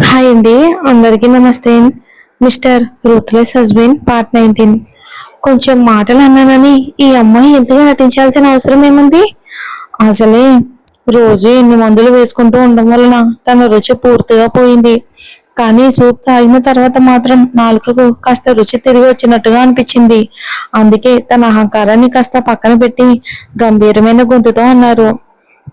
Hi అండి. అందరికీ నమస్తే. Mister ruthless husband part 19. కొంచెం మాటలు అన్నానని ఈ అమ్మాయి ఎంతగా నటించాల్సిన అవసరం ఏముంది? అసలే రోజు ఎన్ని మందులు వేసుకుంటూ ఉండడం వలన తన రుచి పూర్తిగా పోయింది. కానీ సూప్ తాగిన తర్వాత మాత్రం నాలుకకు కాస్త రుచి తిరిగి వచ్చినట్టుగా అనిపించింది. అందుకే తన అహంకారాన్ని కాస్త పక్కన పెట్టి గంభీరమైన గొంతుతో అన్నారు,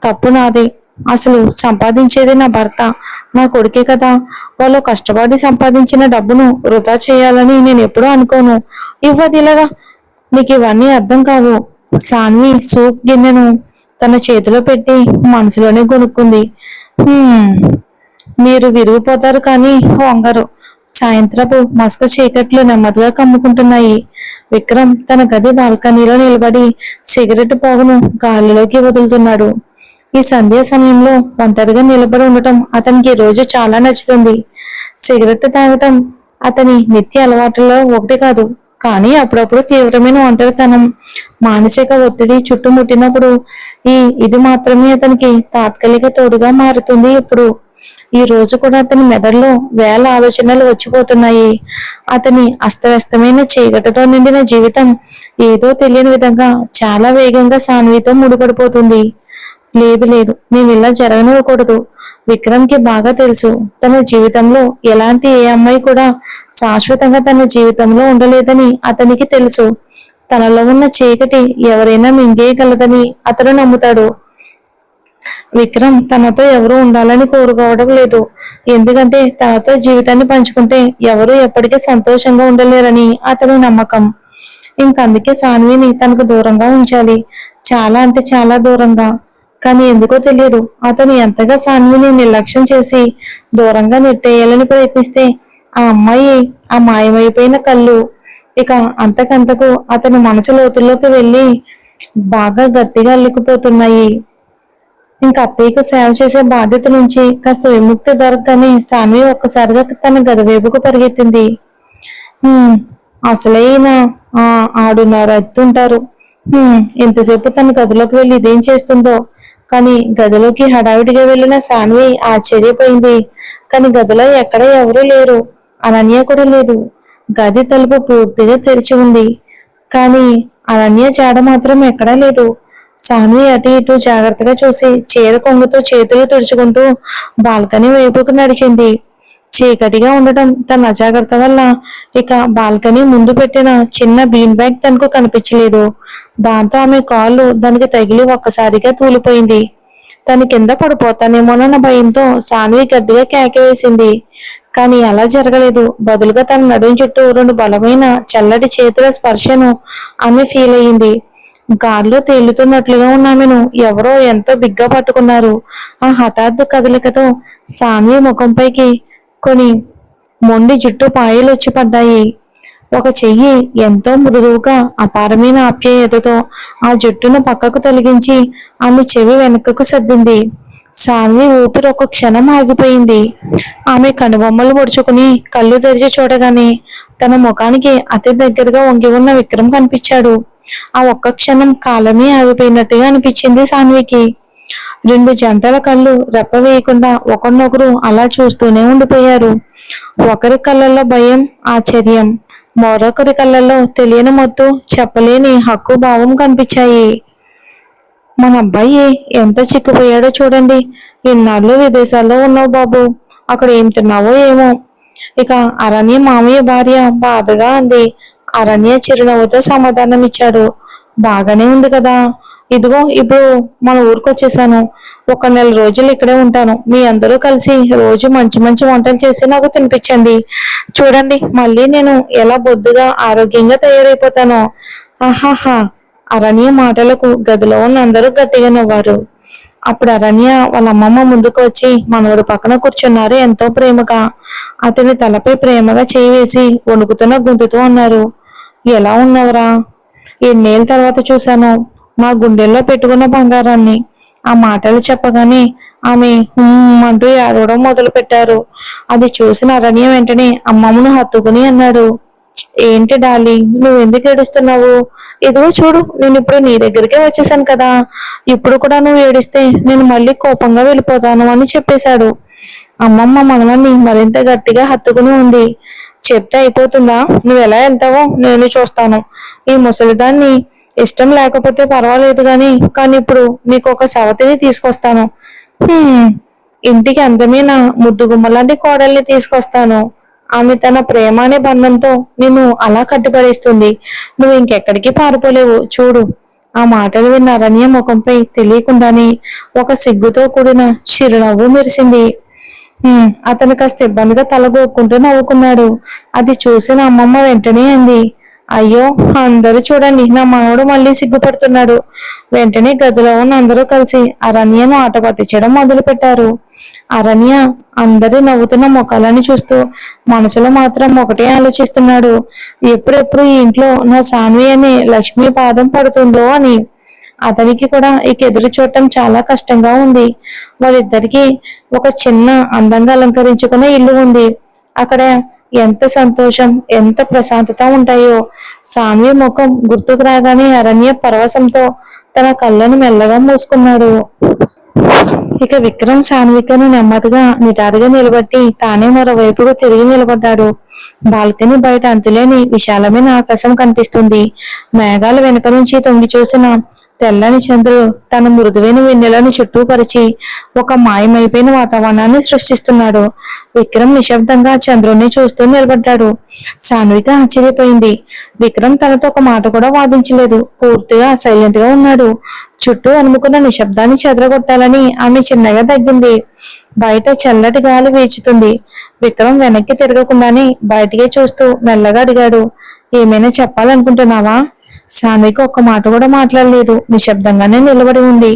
తప్పు నాది. అసలు సంపాదించేది నా భర్త, నా కొడుకే కదా. వాళ్ళు కష్టపడి సంపాదించిన డబ్బును వృధా చేయాలని నేను ఎప్పుడూ అనుకోను. ఇవ్వదు ఇలాగా. నీకు ఇవన్నీ అర్థం కావు. సాన్వి సూప్ గిన్నెను తన చేతిలో పెట్టి మనసులోనే కొనుక్కుంది. "హ్మ్, మీరు విరిగిపోతారు కానీ వంగరు." సాయంత్రపు మసక చీకట్లు నెమ్మదిగా కమ్ముకుంటున్నాయి. విక్రమ్ తన గది బాల్కనీలో నిలబడి సిగరెట్ పొగను గాలిలోకి వదులుతున్నాడు. ఈ సంధ్యా సమయంలో ఒంటరిగా నిలబడి ఉండటం అతనికి ఈ రోజు చాలా నచ్చుతుంది. సిగరెట్ తాగటం అతని నిత్య అలవాట్లలో ఒకటి కాదు. కానీ అప్పుడప్పుడు తీవ్రమైన ఒంటరితనం, మానసిక ఒత్తిడి చుట్టుముట్టినప్పుడు ఇది మాత్రమే అతనికి తాత్కాలిక తోడుగా మారుతుంది. ఇప్పుడు ఈ రోజు కూడా అతని మెదడులో వేల ఆలోచనలు వచ్చిపోతున్నాయి. అతని అస్తవ్యస్తమైన చీకటితో నిండిన జీవితం ఏదో తెలియని విధంగా చాలా వేగంగా సాన్వితో ముడిపడిపోతుంది. లేదు లేదు, నేను ఇలా జరగనివ్వకూడదు. విక్రమ్కి బాగా తెలుసు, తన జీవితంలో ఎలాంటి ఏ అమ్మాయి కూడా శాశ్వతంగా తన జీవితంలో ఉండలేదని అతనికి తెలుసు. తనలో ఉన్న చీకటి ఎవరైనా మింగేయగలదని అతను నమ్ముతాడు. విక్రమ్ తనతో ఎవరు ఉండాలని కోరుకోవడం లేదు. ఎందుకంటే తనతో జీవితాన్ని పంచుకుంటే ఎవరు ఎప్పటికీ సంతోషంగా ఉండలేరని అతని నమ్మకం. ఇంకందుకే సాన్విని తనకు దూరంగా ఉంచాలి. చాలా అంటే చాలా దూరంగా. కానీ ఎందుకో తెలియదు, అతను ఎంతగా సాన్విని నిర్లక్ష్యం చేసి దూరంగా నెట్టేయాలని ప్రయత్నిస్తే ఆ అమ్మాయి ఆ మాయమైపోయిన కళ్ళు ఇక అంతకంతకు అతని మనసు లోతుల్లోకి వెళ్ళి బాగా గట్టిగా అల్లుకుపోతున్నాయి. ఇంకా అత్తయ్యకు సేవ చేసే బాధ్యత నుంచి కాస్త విముక్తి దొరకగానే సాన్వి ఒక్కసారిగా తన గది వైపుకు పరిగెత్తింది. "హ్మ్, అసలైన ఆ ఆడున్నర ఎత్తుంటారు. ఇంతసేపు తన గదిలోకి వెళ్ళి ఇదేం చేస్తుందో." కానీ గదిలోకి హడావిడిగా వెళ్ళిన సాన్వి ఆశ్చర్యపోయింది. కానీ గదిలో ఎక్కడ ఎవరూ లేరు. అనన్య కూడా లేదు. గది తలుపు పూర్తిగా తెరిచి ఉంది. కానీ అనన్య జాడ మాత్రం ఎక్కడా లేదు. సాన్వి అటు ఇటు జాగ్రత్తగా చూసి చీర కొంగుతో చేతులు తుడుచుకుంటూ బాల్కనీ వైపుకు నడిచింది. చీకటిగా ఉండటం తన అజాగ్రత్త వల్ల ఇక బాల్కనీ ముందు పెట్టిన చిన్న బీన్ బ్యాగ్ తనకు కనిపించలేదు. దాంతో ఆమె కాళ్ళు దానికి తగిలి ఒక్కసారిగా తూలిపోయింది. తను కింద పడిపోతానేమోనన్న భయంతో సాన్వి గట్టిగా కేక వేసింది. కానీ అలా జరగలేదు. బదులుగా తన నడుం చుట్టూ రెండు బలమైన చల్లటి చేతుల స్పర్శను ఆమె ఫీల్ అయ్యింది. గాల్లో తేలుతున్నట్లుగా ఉన్న ఆమెను ఎవరో ఎంతో బిగ్గా పట్టుకున్నారు. ఆ హఠాత్తు కదలికతో సాన్వి ముఖంపైకి కొని మొండి జుట్టు పాయలు వచ్చి పడ్డాయి. ఒక చెయ్యి ఎంతో మృదువుగా అపారమైన ఆప్యాయతతో ఆ జుట్టును పక్కకు తొలగించి ఆమె చెవి వెనుకకు సర్దింది. సాన్వి ఊపిరి ఒక క్షణం ఆగిపోయింది. ఆమె కనుబొమ్మలు ముడుచుకుని కళ్ళు తెరిచి చూడగానే తన ముఖానికి అతి దగ్గరగా వంగి ఉన్న విక్రమ్ కనిపించాడు. ఆ ఒక్క క్షణం కాలమే ఆగిపోయినట్టుగా అనిపించింది సాన్వికి. రెండు జంటల కళ్ళు రెప్ప వేయకుండా ఒకరినొకరు అలా చూస్తూనే ఉండిపోయారు. ఒకరి కళ్ళల్లో భయం, ఆశ్చర్యం, మరొకరి కళ్ళల్లో తెలియని మొత్తు, చెప్పలేని హక్కు భావం కనిపించాయి. మన అబ్బాయి ఎంత చిక్కిపోయాడో చూడండి. ఇన్నాళ్ళు విదేశాల్లో ఉన్నావు బాబు, అక్కడ ఏం తిన్నావో ఏమో. ఇక అరణ్య మామయ్య భార్య బాధగా అంది. అరణ్య చిరునవ్వుతో సమాధానం ఇచ్చాడు. బాగానే ఉంది కదా. ఇదిగో ఇప్పుడు మన ఊరికొచ్చేసాను. ఒక నెల రోజులు ఇక్కడే ఉంటాను. మీ అందరూ కలిసి రోజు మంచి మంచి వంటలు చేసి నాకు తినిపించండి. చూడండి మళ్ళీ నేను ఎలా బొద్దుగా ఆరోగ్యంగా తయారైపోతానో. ఆహాహా. అరణ్య మాటలకు గదిలో ఉన్న అందరూ గట్టిగా నవ్వారు. అప్పుడు అరణ్య వాళ్ళ అమ్మమ్మ ముందుకు వచ్చి మనవడు పక్కన కూర్చున్నారు ఎంతో ప్రేమగా. అతని తలపై ప్రేమగా చేయి వేసి వణుకుతున్న గొంతుతో అన్నారు, ఎలా ఉన్నవరా? ఎన్నేళ్ళ తర్వాత చూశాను నా గుండెల్లో పెట్టుకున్న బంగారాన్ని. ఆ మాటలు చెప్పగానే ఆమె అంటూ ఏడవడం మొదలు పెట్టారు. అది చూసిన అరణ్య వెంటనే అమ్మమ్మను హత్తుకుని అన్నాడు, ఏంటి డార్లింగ్, నువ్వు ఎందుకు ఏడుస్తున్నావు? ఇదిగో చూడు, నేను ఇప్పుడు నీ దగ్గరికే వచ్చేసాను కదా. ఇప్పుడు కూడా నువ్వు ఏడిస్తే నేను మళ్ళీ కోపంగా వెళ్ళిపోతాను అని చెప్పేశాడు. అమ్మమ్మ మనవన్ని మరింత గట్టిగా హత్తుకుని ఉంది. చెప్తే అయిపోతుందా? నువ్వు ఎలా వెళ్తావో నేను చూస్తాను. ఈ ముసలిదాన్ని ఇష్టం లేకపోతే పర్వాలేదు కానీ ఇప్పుడు నీకు ఒక సవతిని తీసుకొస్తాను. హ్మ్, ఇంటికి అందమైన ముద్దు గుమ్మలాంటి కోడల్ని తీసుకొస్తాను. ఆమె తన ప్రేమ అనే బంధంతో నిన్ను అలా కట్టుపడేస్తుంది. నువ్వు ఇంకెక్కడికి పారిపోలేవు చూడు. ఆ మాటలు విన్న అరణ్య ముఖంపై తెలియకుండానే ఒక సిగ్గుతో కూడిన చిరునవ్వు మెరిసింది. అతను కాస్త ఇబ్బందిగా తలగొక్కుంటూ నవ్వుకున్నాడు. అది చూసిన అమ్మమ్మ వెంటనే అంది, అయ్యో, అందరూ చూడండి, నా మనవడు మళ్ళీ సిగ్గుపడుతున్నాడు. వెంటనే గదిలో ఉన్న అందరూ కలిసి అరణ్యను ఆట పట్టించడం మొదలు పెట్టారు. అరణ్య అందరూ నవ్వుతున్న ముఖాలని చూస్తూ మనసులో మాత్రం ఒకటే ఆలోచిస్తున్నాడు, ఎప్పుడెప్పుడు ఈ ఇంట్లో నా సాన్వి అనే లక్ష్మీ పాదం పడుతుందో అని. అతనికి కూడా ఇక ఎదురు చూడటం చాలా కష్టంగా ఉంది. వాళ్ళిద్దరికి ఒక చిన్న అందంగా అలంకరించుకునే ఇల్లు ఉంది. అక్కడ ఎంత సంతోషం, ఎంత ప్రశాంతత ఉంటాయో. సాన్వి ముఖం గుర్తుకు రాగానే అరణ్య పరవశంతో తన కళ్ళను మెల్లగా మూసుకున్నాడు. ఇక విక్రమ్ సాన్వికను నెమ్మదిగా నిటారుగా నిలబట్టి తానే మరోవైపుకు తిరిగి నిలబడ్డాడు. బాల్కనీ బయట అంతులేని విశాలమైన ఆకాశం కనిపిస్తుంది. మేఘాలు వెనుక నుంచి తొంగి చూసిన తెల్లని చంద్రుడు తన మృదువైన వెన్నెలను చుట్టూ పరిచి ఒక మాయమైపోయిన వాతావరణాన్ని సృష్టిస్తున్నాడు. విక్రమ్ నిశ్శబ్దంగా చంద్రుణ్ణి చూస్తూ నిలబడ్డాడు. సాన్విక ఆశ్చర్యపోయింది. విక్రమ్ తనతో ఒక మాట కూడా వాదించలేదు. పూర్తిగా సైలెంట్ గా ఉన్నాడు. చుట్టూ అనుముకున్న నిశ్శబ్దాన్ని చెదరగొట్టాలని ఆమె చిన్నగా తగ్గింది. బయట చల్లటి గాలి వీచుతుంది. విక్రమ్ వెనక్కి తిరగకుండానే బయటికే చూస్తూ మెల్లగా అడిగాడు, ఏమైనా చెప్పాలనుకుంటున్నావా? సాన్విక ఒక్క మాట కూడా మాట్లాడలేదు. నిశ్శబ్దంగానే నిలబడి ఉంది.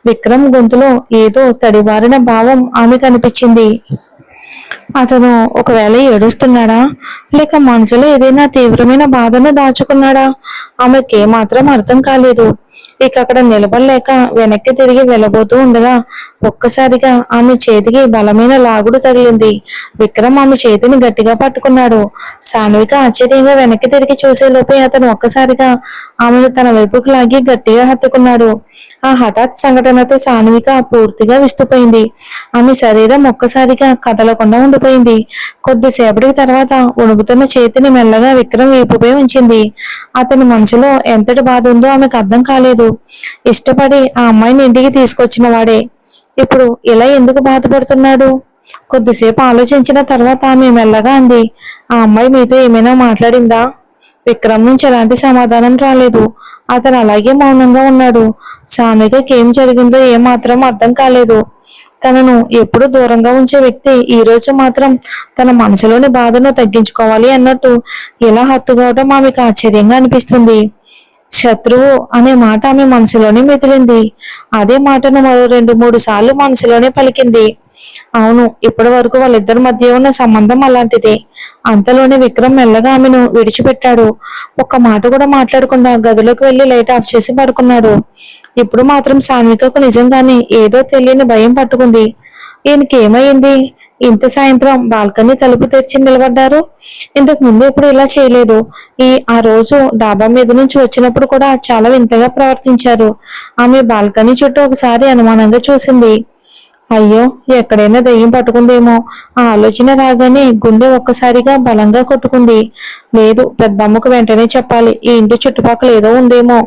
విక్రమ్ గొంతులో ఏదో తడిబారిన భావం ఆమె కనిపించింది. అతను ఒకవేళ ఏడుస్తున్నాడా, లేక మనసులో ఏదైనా తీవ్రమైన బాధను దాచుకున్నాడా? ఆమెకేమాత్రం అర్థం కాలేదు. ఇక అక్కడ నిలబడలేక వెనక్కి తిరిగి వెళ్ళబోతూ ఉండగా ఒక్కసారిగా ఆమె చేతికి బలమైన లాగుడు తగిలింది. విక్రమ్ ఆమె చేతిని గట్టిగా పట్టుకున్నాడు. సాన్విక ఆశ్చర్యంగా వెనక్కి తిరిగి చూసేలోపే అతను ఒక్కసారిగా ఆమెను తన వైపుకు లాగి గట్టిగా హత్తుకున్నాడు. ఆ హఠాత్ సంఘటనతో సాన్విక పూర్తిగా విస్తుపోయింది. ఆమె శరీరం ఒక్కసారిగా కదలకుండా ఉండిపోయింది. కొద్దిసేపటి తర్వాత వణుకుతున్న చేతిని మెల్లగా విక్రమ్ వీపుపై ఉంచింది. అతని మనసులో ఎంతటి బాధ ఉందో ఆమెకు అర్థం కాలేదు. ఇష్టపడి ఆ అమ్మాయిని ఇంటికి తీసుకొచ్చిన వాడే ఇప్పుడు ఇలా ఎందుకు బాధపడుతున్నాడు? కొద్దిసేపు ఆలోచించిన తర్వాత ఆమె మెల్లగా అంది, ఆ అమ్మాయి మీతో ఏమైనా మాట్లాడిందా? విక్రమ్ నుంచి ఎలాంటి సమాధానం రాలేదు. అతను అలాగే మౌనంగా ఉన్నాడు. సాన్వికకి ఏం జరిగిందో ఏమాత్రం అర్థం కాలేదు. తనను ఎప్పుడు దూరంగా ఉంచే వ్యక్తి ఈ రోజు మాత్రం తన మనసులోని బాధను తగ్గించుకోవాలి అన్నట్టు ఇలా హత్తుకోవడం ఆమెకు ఆశ్చర్యంగా అనిపిస్తుంది. శత్రువు అనే మాట ఆమె మనసులోనే మెదిలింది. అదే మాటను మరో 2-3 సార్లు మనసులోనే పలికింది. అవును, ఇప్పటి వరకు వాళ్ళిద్దరి మధ్య ఉన్న సంబంధం అలాంటిదే. అంతలోనే విక్రమ్ మెల్లగా ఆమెను విడిచిపెట్టాడు. ఒక్క మాట కూడా మాట్లాడకుండా గదిలోకి వెళ్లి లైట్ ఆఫ్ చేసి పడుకున్నాడు. ఇప్పుడు మాత్రం సాన్వికకు నిజంగానే ఏదో తెలియని భయం పట్టుకుంది. ఈయనకి ఏమైంది? ఇంత సాయంత్రం బాల్కనీ తలుపు తెరిచి నిలబడ్డారు. ఇంతకు ముందు ఎప్పుడు ఇలా చేయలేదు. ఆ రోజు డాబా మీద నుంచి వచ్చినప్పుడు కూడా చాలా వింతగా ప్రవర్తించారు. ఆమె బాల్కనీ చుట్టూ ఒకసారి అనుమానంగా చూసింది. అయ్యో, ఎక్కడైనా దెయ్యం పట్టుకుందేమో ఆ ఆలోచన రాగానే గుండె ఒక్కసారిగా బలంగా కొట్టుకుంది. లేదు, పెద్దమ్మకు వెంటనే చెప్పాలి. ఈ ఇంటి చుట్టుపక్కల ఏదో ఉందేమో.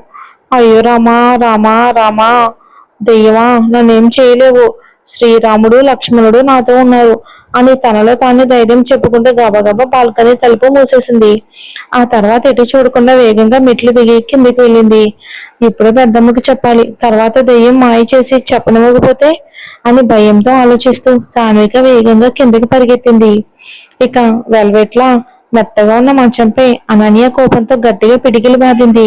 అయ్యో రామా రామా రామా, దెయ్యమా, నన్నేం చేయలేవు. శ్రీరాముడు లక్ష్మణుడు నాతో ఉన్నారు అని తనలో తాను ధైర్యం చెప్పుకుంటూ గబగబా బాల్కనీ తలుపు మూసేసింది. ఆ తర్వాత ఎటు చూడకుండా వేగంగా మెట్లు దిగి కిందికి వెళ్ళింది. ఇప్పుడు పెద్దమ్మకి చెప్పాలి, తర్వాత దెయ్యం మాయ చేసి చెప్పనివ్వకపోతే అని భయంతో ఆలోచిస్తూ సాన్విక వేగంగా కిందికి పరిగెత్తింది. ఇక వెల్వెట్లా మెత్తగా ఉన్న మంచంపై అనన్య కోపంతో గట్టిగా పిడికిలు బాధింది.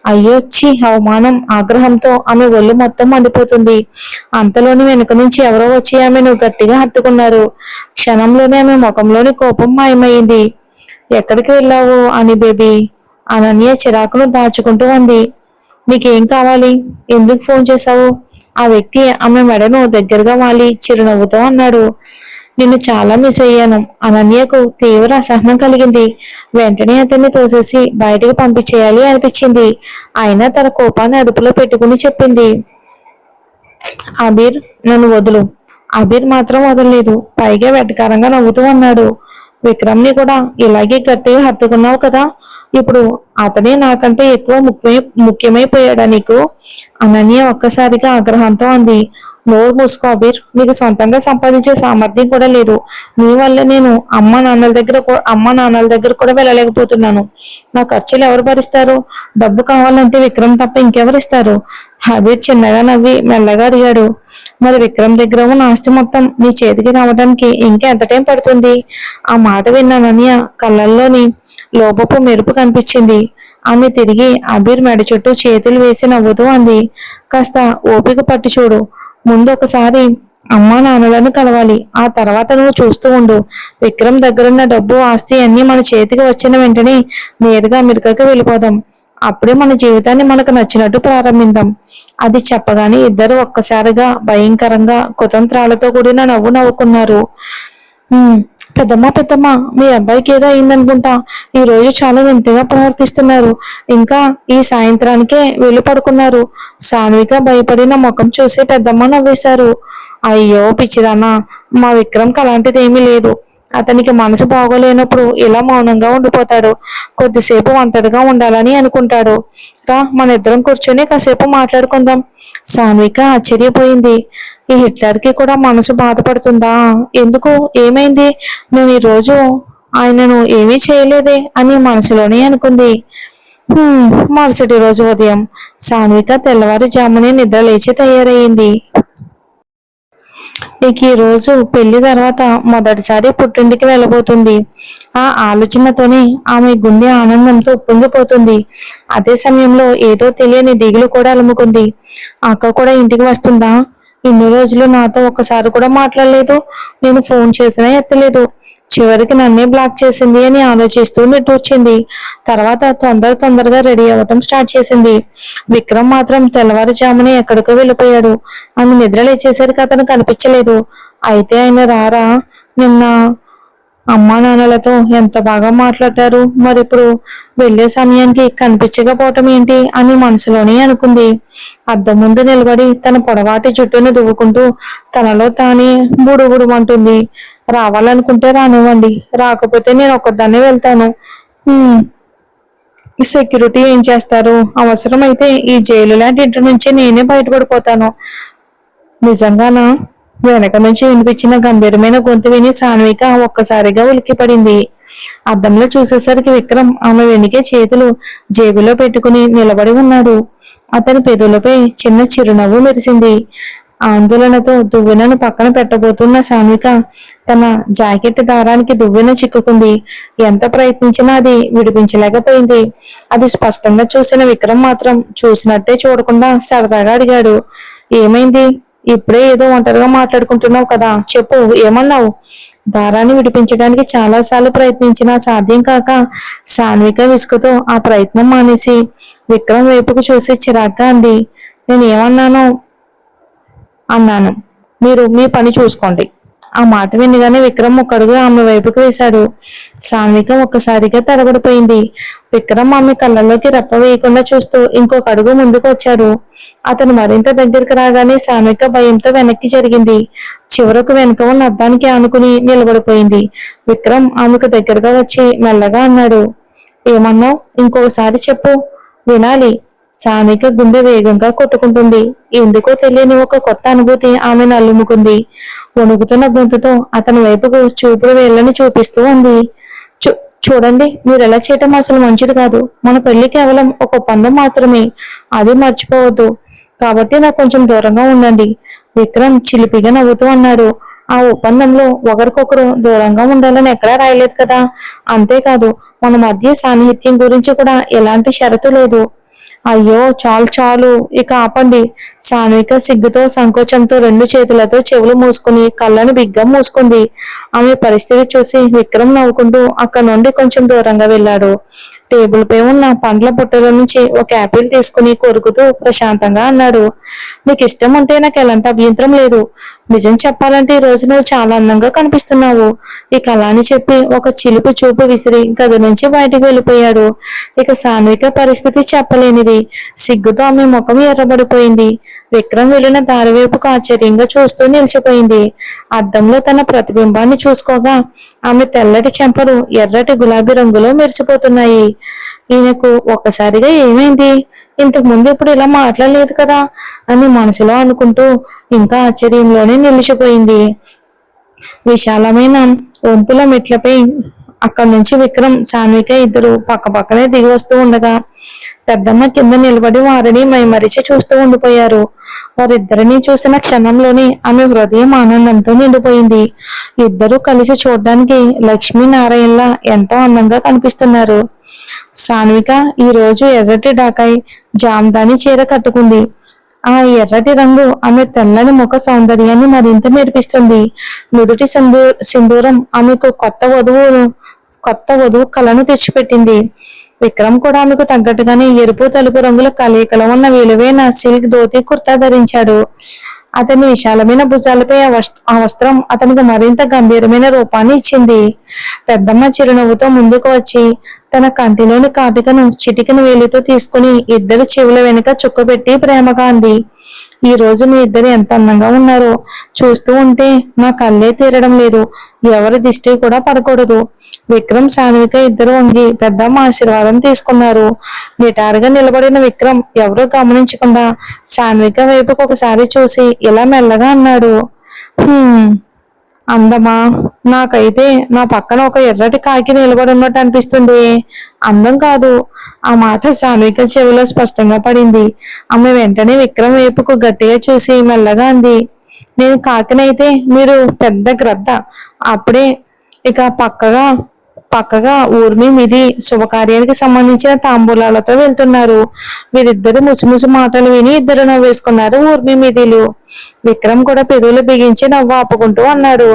అయ్యో, ఛీ, అవమానం! ఆగ్రహంతో ఆమె ఒళ్ళు మొత్తం మండిపోతుంది. అంతలోని వెనుక నుంచి ఎవరో వచ్చి ఆమెను గట్టిగా హత్తుకున్నారు. క్షణంలోనే ఆమె ముఖంలోని కోపం మాయమైంది. ఎక్కడికి వెళ్ళావు అని బేబీ? అనన్య చిరాకును దాచుకుంటూ అంది. నీకేం కావాలి? ఎందుకు ఫోన్ చేశావు? ఆ వ్యక్తి ఆమె మెడను దగ్గరగా వాలి చిరునవ్వుతో అన్నాడు. నిన్ను చాలా మిస్ అయ్యాను. అనన్యకు తీవ్ర అసహనం కలిగింది. వెంటనే అతన్ని తోసేసి బయటికి పంపించేయాలి అనిపించింది. అయినా తన కోపాన్ని అదుపులో పెట్టుకుని చెప్పింది, అబీర్, నన్ను వదులు. అబీర్ మాత్రం వదలలేదు. పైగా వెటకారంగా నవ్వుతూ అన్నాడు, విక్రమ్ని కూడా ఇలాగే గట్టిగా హత్తుకున్నావు కదా, ఇప్పుడు అతనే నాకంటే ఎక్కువ ముఖ్యమైపోయాడా నీకు? అనన్య ఒక్కసారిగా ఆగ్రహంతో అంది. నోరు మూసుకో అబీర్, నీకు సొంతంగా సంపాదించే సామర్థ్యం కూడా లేదు. నీ వల్ల నేను అమ్మ నాన్నల దగ్గర కూడా వెళ్ళలేకపోతున్నాను. నా ఖర్చులు ఎవరు భరిస్తారు? డబ్బు కావాలంటే విక్రమ్ తప్ప ఇంకెవరిస్తారు? అబీర్ చిన్నగా నవ్వి మెల్లగా అడిగాడు, మరి విక్రమ్ దగ్గర ఉన్న ఆస్తి మొత్తం నీ చేతికి రావడానికి ఇంకా ఎంత టైం పడుతుంది? ఆ మాట విన్న అనన్య కళ్ళల్లోని లోపపు మెరుపు కనిపించింది. ఆమె తిరిగి అబీర్ మెడ చుట్టూ చేతులు వేసి నవ్వుతూ అంది, కాస్త ఓపిక పట్టి చూడు. ముందు ఒకసారి అమ్మా నాన్నలను కలవాలి. ఆ తర్వాత నువ్వు చూస్తూ ఉండు. విక్రమ్ దగ్గరున్న డబ్బు ఆస్తి అన్ని మన చేతికి వచ్చిన వెంటనే నేరుగా అమెరికాకి వెళ్ళిపోదాం. అప్పుడే మన జీవితాన్ని మనకు నచ్చినట్టు ప్రారంభిద్దాం. అది చెప్పగానే ఇద్దరు ఒక్కసారిగా భయంకరంగా కుతంత్రాలతో కూడిన నవ్వు నవ్వుకున్నారు. పెద్దమ్మ, మీ అబ్బాయికి ఏదో అయిందనుకుంటా. ఈ రోజు చాలా వింతగా ప్రవర్తిస్తున్నారు. ఇంకా ఈ సాయంత్రానికే వెళ్ళి పడుకున్నారు. సాన్విక భయపడిన ముఖం చూసి పెద్దమ్మ నవ్వేశారు. అయ్యో పిచ్చిదన్నా, మా విక్రమ్కి అలాంటిది ఏమీ లేదు. అతనికి మనసు బాగోలేనప్పుడు ఇలా మౌనంగా ఉండిపోతాడు. కొద్దిసేపు ఒంటరిగా ఉండాలని అనుకుంటాడు. రా, మన ఇద్దరం కూర్చొని కాసేపు మాట్లాడుకుందాం. సాన్విక ఆశ్చర్యపోయింది. ఈ హిట్లర్కి కూడా మనసు బాధపడుతుందా? ఎందుకు, ఏమైంది? నేను ఈరోజు ఆయనను ఏమీ చేయలేదే అని మనసులోనే అనుకుంది. మరుసటి రోజు ఉదయం సాన్విక తెల్లవారుజామునే నిద్ర లేచి తయారయ్యింది. ఇక ఈ రోజు పెళ్లి తర్వాత మొదటిసారి పుట్టింటికి వెళ్ళబోతుంది. ఆ ఆలోచనతోనే ఆమె గుండె ఆనందంతో ఉప్పొంగిపోతుంది. అదే సమయంలో ఏదో తెలియని దిగులు కూడా అలుముకుంది. అక్క కూడా ఇంటికి వస్తుందా? ఇన్ని రోజులు నాతో ఒక్కసారి కూడా మాట్లాడలేదు. నేను ఫోన్ చేసినా ఎత్తలేదు. చివరికి నన్నే బ్లాక్ చేసింది అని ఆలోచిస్తూ నిట్టూర్చింది. తర్వాత తొందరగా రెడీ అవ్వటం స్టార్ట్ చేసింది. విక్రమ్ మాత్రం తెల్లవారుజామునే ఎక్కడికో వెళ్ళిపోయాడు. ఆమె నిద్ర లేచేసరికి అతను కనిపించలేదు. అయితే ఆయన రారా? నిన్న అమ్మా నాన్నలతో ఎంత బాగా మాట్లాడారు, మరిప్పుడు వెళ్లే సమయానికి కనిపించకపోవటం ఏంటి అని మనసులోనే అనుకుంది. అద్దం ముందు నిలబడి తన పొడవాటి జుట్టును దువ్వుకుంటూ తనలో తానే బుడుబుడుమంటుంది. రావాలనుకుంటే రానివ్వండి, రాకపోతే నేను ఒక్కదాన్నే వెళ్తాను. సెక్యూరిటీ ఏం చేస్తారు? అవసరమైతే ఈ జైలు లాంటి ఇంటి నుంచి నేనే బయటపడిపోతాను. నిజంగానా? వెనక నుంచి వినిపించిన గంభీరమైన గొంతు విని సాన్విక ఒక్కసారిగా ఉలిక్కిపడింది. అద్దంలో చూసేసరికి విక్రమ్ ఆమె వెనుకే చేతులు జేబులో పెట్టుకుని నిలబడి ఉన్నాడు. అతని పెదవులపై చిన్న చిరునవ్వు మెరిసింది. ఆందోళనతో దువ్వెనను పక్కన పెట్టబోతున్న సాన్విక తన జాకెట్ దారానికి దువ్వెన చిక్కుకుంది. ఎంత ప్రయత్నించినా అది విడిపించలేకపోయింది. అది స్పష్టంగా చూసిన విక్రమ్ మాత్రం చూసినట్టే చూడకుండా సరదాగా అడిగాడు, ఏమైంది? ఇప్పుడే ఏదో ఒంటరిగా మాట్లాడుకుంటున్నావు కదా, చెప్పు, ఏమన్నావు? దారాన్ని విడిపించడానికి చాలాసార్లు ప్రయత్నించినా సాధ్యం కాక సాన్విక విసుగుతో ఆ ప్రయత్నం మానేసి విక్రమ్ వైపుకు చూసి చిరాగ్గా అంది, నేను ఏమన్నాను? అన్నాను, మీరు మీ పని చూసుకోండి. ఆ మాట వినగానే విక్రమ్ ఒక్కడుగు ఆమె వైపుకు వేశాడు. సాన్విక ఒక్కసారిగా తడబడిపోయింది. విక్రమ్ ఆమె కళ్ళల్లోకి రెప్ప వేయకుండా చూస్తూ ఇంకొక అడుగు ముందుకు వచ్చాడు. అతను మరింత దగ్గరికి రాగానే సాన్విక భయంతో వెనక్కి జరిగింది. చివరకు వెనుక ఉన్న అద్దానికి ఆనుకుని నిలబడిపోయింది. విక్రమ్ ఆమెకు దగ్గరగా వచ్చి మెల్లగా అన్నాడు, ఏమన్నావు? ఇంకొకసారి చెప్పు, వినాలి. సాన్విక గుండె వేగంగా కొట్టుకుంటుంది. ఎందుకో తెలియని ఒక కొత్త అనుభూతి ఆమెను అల్లుముకుంది. వణుకుతున్న గొంతుతో అతని వైపుకు చూపుడు వేళ్లను చూపిస్తూ అంది, చూడండి, మీరు ఎలా చేయటం అసలు మంచిది కాదు. మన పెళ్లి కేవలం ఒక ఒప్పందం మాత్రమే, అది మర్చిపోవద్దు. కాబట్టి నాకు కొంచెం దూరంగా ఉండండి. విక్రమ్ చిలిపిగా నవ్వుతూ అన్నాడు, ఆ ఒప్పందంలో ఒకరికొకరు దూరంగా ఉండాలని ఎక్కడా రాయలేదు కదా. అంతేకాదు మన మధ్య సాన్నిహిత్యం గురించి కూడా ఎలాంటి షరతు లేదు. అయ్యో చాలు చాలు, ఇక ఆపండి. సాన్విక సిగ్గుతో సంకోచంతో రెండు చేతులతో చెవులు మూసుకుని కళ్ళను బిగ్గా మూసుకుంది. ఆమె పరిస్థితి చూసి విక్రమ్ నవ్వుకుంటూ అక్కడ నుండి కొంచెం దూరంగా వెళ్ళాడు. టేబుల్ పై ఉన్న పండ్ల బుట్టల నుంచి ఒక యాపిల్ తీసుకుని కొరుకుతూ ప్రశాంతంగా అన్నాడు. నీకు ఇష్టం ఉంటే నాకు ఎలాంటి అభ్యంతరం లేదు. నిజం చెప్పాలంటే ఈ రోజు నువ్వు చాలా అందంగా కనిపిస్తున్నావు. ఇక అలా అని చెప్పి ఒక చిలుపు చూపు విసిరి గది నుంచి బయటికి వెళ్ళిపోయాడు. ఇక సాన్విక పరిస్థితి చెప్పలేనిది. సిగ్గుతో ఆమె ముఖం ఎర్రబడిపోయింది. విక్రమ్ వెళ్ళిన దారి వైపుకు ఆశ్చర్యంగా చూస్తూ నిలిచిపోయింది. అద్దంలో తన ప్రతిబింబాన్ని చూసుకోగా ఆమె తెల్లటి చెంపలు ఎర్రటి గులాబీ రంగులో మెరిసిపోతున్నాయి. ఈయనకు ఒక్కసారిగా ఏమైంది? ఇంతకు ముందు ఎప్పుడు ఇలా మాట్లాడలేదు కదా అని మనసులో అనుకుంటూ ఇంకా ఆశ్చర్యంలోనే నిలిచిపోయింది. విశాలమైన వంపుల మెట్లపై అక్కడి నుంచి విక్రమ్ సాన్విక ఇద్దరు పక్క పక్కనే దిగి వస్తూ ఉండగా పెద్దమ్మ కింద నిలబడి వారిని మైమరిచి చూస్తూ ఉండిపోయారు. వారిద్దరిని చూసిన క్షణంలోనే ఆమె హృదయం ఆనందంతో నిండిపోయింది. ఇద్దరూ కలిసి చూడడానికి లక్ష్మీనారాయణలా ఎంతో అందంగా కనిపిస్తున్నారు. సాన్విక ఈ రోజు ఎర్రటి డాకాయ్ జామ్దాని చీర కట్టుకుంది. ఆ ఎర్రటి రంగు ఆమె తెల్లని ముఖ సౌందర్యాన్ని మరింత మెరిపిస్తుంది. నుదుటి సింధూరం ఆమెకు కొత్త వధువు కళను తెచ్చిపెట్టింది. విక్రమ్ కూడా ఆమెకు తగ్గట్టుగానే ఎరుపు తెలుపు రంగుల కలయికలో ఉన్న విలువైన సిల్క్ ధోతి కుర్తా ధరించాడు. అతని విశాలమైన భుజాలపై ఆ వస్త్రం అతనికి మరింత గంభీరమైన రూపాన్ని ఇచ్చింది. పెద్దమ్మ చిరునవ్వుతో ముందుకు వచ్చి తన కంటిలోని కాటుకను చిటికిన వేలితో తీసుకుని ఇద్దరు చెవుల వెనుక చుక్కబెట్టి ప్రేమగా అంది. ఈ రోజు మీ ఇద్దరు ఎంత అందంగా ఉన్నారో చూస్తూ ఉంటే నా కళ్ళే తీరడం లేదు. ఎవరి దిష్టి కూడా పడకూడదు. విక్రమ్ సాన్విక ఇద్దరు వంగి పెద్దమ్మ ఆశీర్వాదం తీసుకున్నారు. నిటారుగా నిలబడిన విక్రమ్ ఎవరూ గమనించకుండా సాన్విక వైపుకు ఒకసారి చూసి ఇలా మెల్లగా అన్నాడు. అందమా? నాకైతే నా పక్కన ఒక ఎర్రటి కాకి నిలబడి ఉన్నట్టు అనిపిస్తుంది. అందం కాదు. ఆ మాట సాన్విక చెవిలో స్పష్టంగా పడింది. ఆమె వెంటనే విక్రమ్ వైపుకు గట్టిగా చూసి మెల్లగా అంది. నేను కాకినైతే మీరు పెద్ద గ్రద్ద. అప్పుడే ఇక పక్కగా ఊర్మి మీది శుభకార్యానికి సంబంధించిన తాంబూలాలతో వెళ్తున్నారు. వీరిద్దరు ముసుముసు మాటలు విని ఇద్దరు నవ్వేసుకున్నారు ఊర్మి మీదిలు. విక్రమ్ కూడా పెదవులు బిగించి నవ్వు ఆపుకుంటూ అన్నాడు.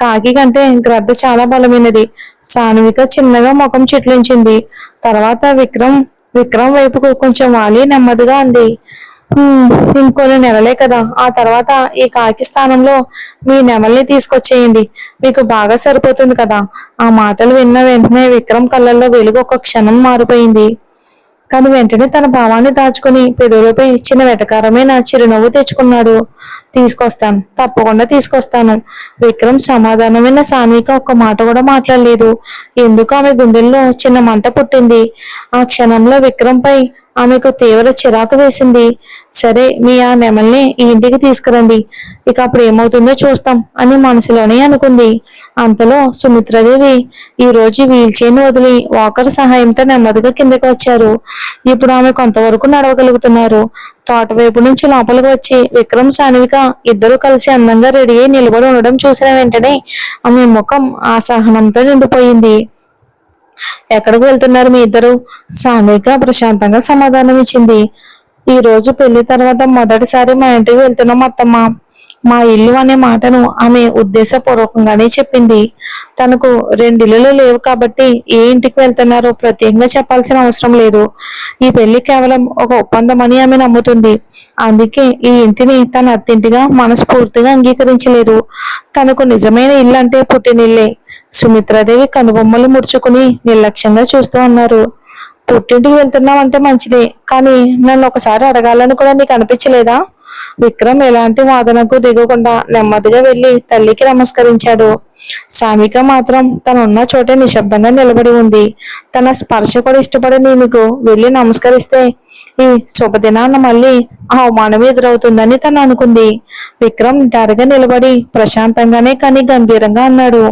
కాకి కంటే గ్రద్ద చాలా బలమైనది. సాన్విక చిన్నగా ముఖం చిట్లించింది. తర్వాత విక్రమ్ వైపుకు కొంచెం వాలి నెమ్మదిగా అంది. ఇంకొన్ని నెలలే కదా, ఆ తర్వాత ఈ కాకి స్థానంలో మీ నెమల్ని తీసుకొచ్చేయండి. మీకు బాగా సరిపోతుంది కదా. ఆ మాటలు విన్న వెంటనే విక్రమ్ కళ్ళల్లో వెలుగు ఒక క్షణం మారిపోయింది. కానీ వెంటనే తన భావాన్ని దాచుకుని పెదవులపై చిన్న వెటకారమైన చిరునవ్వు తెచ్చుకున్నాడు. తీసుకొస్తాను, తప్పకుండా తీసుకొస్తాను. విక్రమ్ సమాధానమైన సాన్విక ఒక్క మాట కూడా మాట్లాడలేదు. ఎందుకు ఆమె గుండెల్లో చిన్న మంట పుట్టింది. ఆ క్షణంలో విక్రమ్ పై ఆమెకు తీవ్ర చిరాకు వేసింది. సరే, మీ ఆ నెమల్ని ఈ ఇంటికి తీసుకురండి. ఇక అప్పుడు ఏమవుతుందో చూస్తాం అని మనసులోనే అనుకుంది. అంతలో సుమిత్రాదేవి ఈ రోజు వీల్ చైర్ వదిలి వాకర్ సహాయంతో నెమ్మదిగా కిందకి వచ్చారు. ఇప్పుడు ఆమె కొంతవరకు నడవగలుగుతున్నారు. తోట వైపు నుంచి లోపలికి వచ్చి విక్రమ్ సాన్విక ఇద్దరు కలిసి అందంగా రెడీ అయి నిలబడి ఉండడం చూసిన వెంటనే ఆమె ముఖం అసహనంతో నిండిపోయింది. ఎక్కడికి వెళ్తున్నారు మీ ఇద్దరు? సాన్విక ప్రశాంతంగా సమాధానం ఇచ్చింది. ఈ రోజు పెళ్లి తర్వాత మొదటిసారి మా ఇంటికి వెళ్తున్నాం అత్తమ్మ. మా ఇల్లు అనే మాటను ఆమె ఉద్దేశపూర్వకంగానే చెప్పింది. తనకు రెండిల్లులు లేవు కాబట్టి ఏ ఇంటికి వెళ్తున్నారో ప్రత్యేకంగా చెప్పాల్సిన అవసరం లేదు. ఈ పెళ్లి కేవలం ఒక ఒప్పందం అని ఆమె నమ్ముతుంది. అందుకే ఈ ఇంటిని తన అత్తింటిగా మనస్ఫూర్తిగా అంగీకరించలేదు. తనకు నిజమైన ఇల్లు అంటే పుట్టినిల్లే. సుమిత్రాదేవి కనుబొమ్మలు ముడుచుకుని నిర్లక్ష్యంగా చూస్తూ అన్నారు. పుట్టింటికి వెళ్తున్నావంటే మంచిదే, కానీ నన్ను ఒకసారి అడగాలని కూడా నీకు అనిపించలేదా? విక్రమ్ ఎలాంటి వాదనకు దిగకుండా నెమ్మదిగా వెళ్లి తల్లికి నమస్కరించాడు. సాన్విక మాత్రం తనున్న చోటే నిశ్శబ్దంగా నిలబడి ఉంది. తన స్పర్శ కూడా ఇష్టపడి నీకు వెళ్లి నమస్కరిస్తే ఈ శుభదినాన్న మళ్ళీ అవమానం ఎదురవుతుందని తను అనుకుంది. విక్రమ్ నిటారుగా నిలబడి ప్రశాంతంగానే కానీ గంభీరంగా అన్నాడు.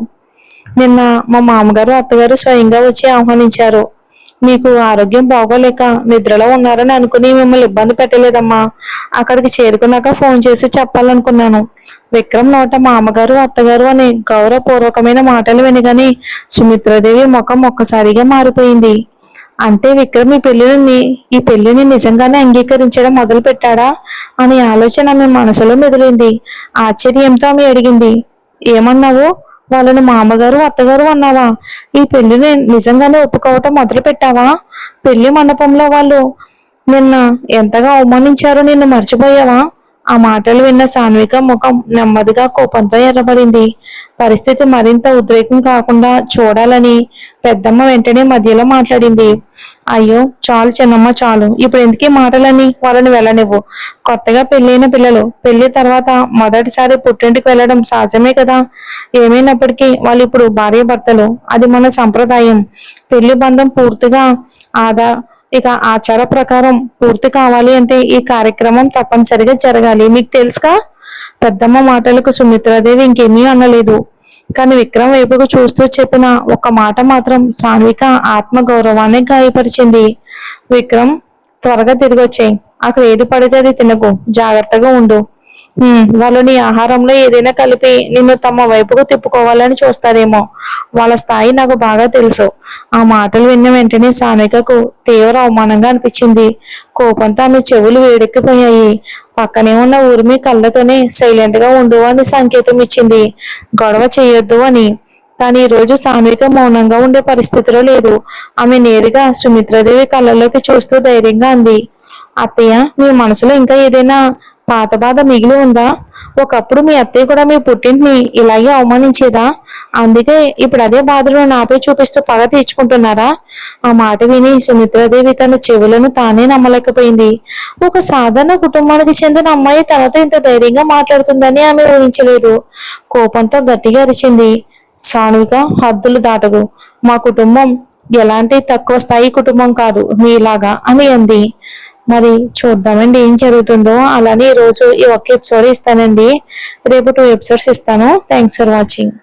నిన్న మా మామగారు అత్తగారు స్వయంగా వచ్చి ఆహ్వానించారు. మీకు ఆరోగ్యం బాగోలేక నిద్రలో ఉన్నారని అనుకుని మిమ్మల్ని ఇబ్బంది పెట్టలేదమ్మా. అక్కడికి చేరుకున్నాక ఫోన్ చేసి చెప్పాలనుకున్నాను. విక్రమ్ నోట మామగారు అత్తగారు అనే గౌరవపూర్వకమైన మాటలు వినగానే సుమిత్రాదేవి ముఖం ఒక్కసారిగా మారిపోయింది. అంటే విక్రమ్ ఈ పెళ్లిని నిజంగానే అంగీకరించడం మొదలు పెట్టాడా అనే ఆలోచన ఆమె మనసులో మెదిలింది. ఆశ్చర్యంతో ఆమె అడిగింది, ఏమన్నావు? వాళ్ళని మామగారు అత్తగారు అన్నావా? ఈ పెళ్లిని నిజంగానే ఒప్పుకోవటం మొదలు పెట్టావా? పెళ్లి మండపంలో వాళ్ళు నిన్న ఎంతగా అవమానించారో నిన్ను మర్చిపోయావా? ఆ మాటలు విన్న సాన్విక ముఖం నెమ్మదిగా కోపంతో ఎర్రబడింది. పరిస్థితి మరింత ఉద్రేకం కాకుండా చూడాలని పెద్దమ్మ వెంటనే మధ్యలో మాట్లాడింది. అయ్యో చాలు చిన్నమ్మ చాలు, ఇప్పుడు ఎందుకీ మాటలని? వాళ్ళని వెళ్ళనివ్వు. కొత్తగా పెళ్ళైన పిల్లలు పెళ్లి తర్వాత మొదటిసారి పుట్టింటికి వెళ్ళడం సహజమే కదా. ఏమైనప్పటికీ వాళ్ళు ఇప్పుడు భార్య భర్తలు, అది మన సంప్రదాయం. పెళ్లి బంధం పూర్తిగా ఆదా ఇక ఆచార ప్రకారం పూర్తి కావాలి అంటే ఈ కార్యక్రమం తప్పనిసరిగా జరగాలి. మీకు తెలుసుగా? పెద్దమ్మ మాటలకు సుమిత్రాదేవి ఇంకేమీ అనలేదు. కానీ విక్రమ్ వైపుకు చూస్తూ చెప్పిన ఒక మాట మాత్రం సాన్విక ఆత్మ గౌరవాన్ని గాయపరిచింది. విక్రమ్, త్వరగా తిరిగి వచ్చేయి. అక్కడ ఏది పడితే అది తినకు, జాగ్రత్తగా ఉండు. వాళ్ళు నీ ఆహారంలో ఏదైనా కలిపి నిన్ను తమ వైపుకు తిప్పుకోవాలని చూస్తారేమో. వాళ్ళ స్థాయి నాకు బాగా తెలుసు. ఆ మాటలు విన్న వెంటనే సానికకు తీవ్ర అవమానంగా అనిపించింది. కోపంతో ఆమె చెవులు వేడెక్కిపోయాయి. పక్కనే ఉన్న ఊర్మి కళ్ళతోనే సైలెంట్ గా ఉండు అని సంకేతం ఇచ్చింది, గొడవ చేయొద్దు అని. కానీ ఈ రోజు సాన్విక మౌనంగా ఉండే పరిస్థితిలో లేదు. ఆమె నేరుగా సుమిత్రాదేవి కళ్ళలోకి చూస్తూ ధైర్యంగా అంది, అత్తయ్య, మీ మనసులో ఇంకా ఏదైనా పాత బాధ మిగిలి ఉందా? ఒకప్పుడు మీ అత్తయ్య కూడా మీ పుట్టింటిని ఇలాగే అవమానించేదా? అందుకే ఇప్పుడు అదే బాధను నాపై చూపిస్తూ పగ తీర్చుకుంటున్నారా? ఆ మాట విని సుమిత్రాదేవి తన చెవులను తానే నమ్మలేకపోయింది. ఒక సాధారణ కుటుంబానికి చెందిన అమ్మాయి తనతో ఇంత ధైర్యంగా మాట్లాడుతుందని ఆమె ఊహించలేదు. కోపంతో గట్టిగా అరిచింది, సానుగా హద్దులు దాటకు. మా కుటుంబం ఎలాంటి తక్కువ స్థాయి కుటుంబం కాదు మీలాగా అని అంది. మరి చూద్దామండి ఏం జరుగుతుందో. అలానే ఈ రోజు ఈ ఒక్క ఎపిసోడ్ ఇస్తానండి, రేపు 2 ఎపిసోడ్స్ ఇస్తాను. Thanks for watching.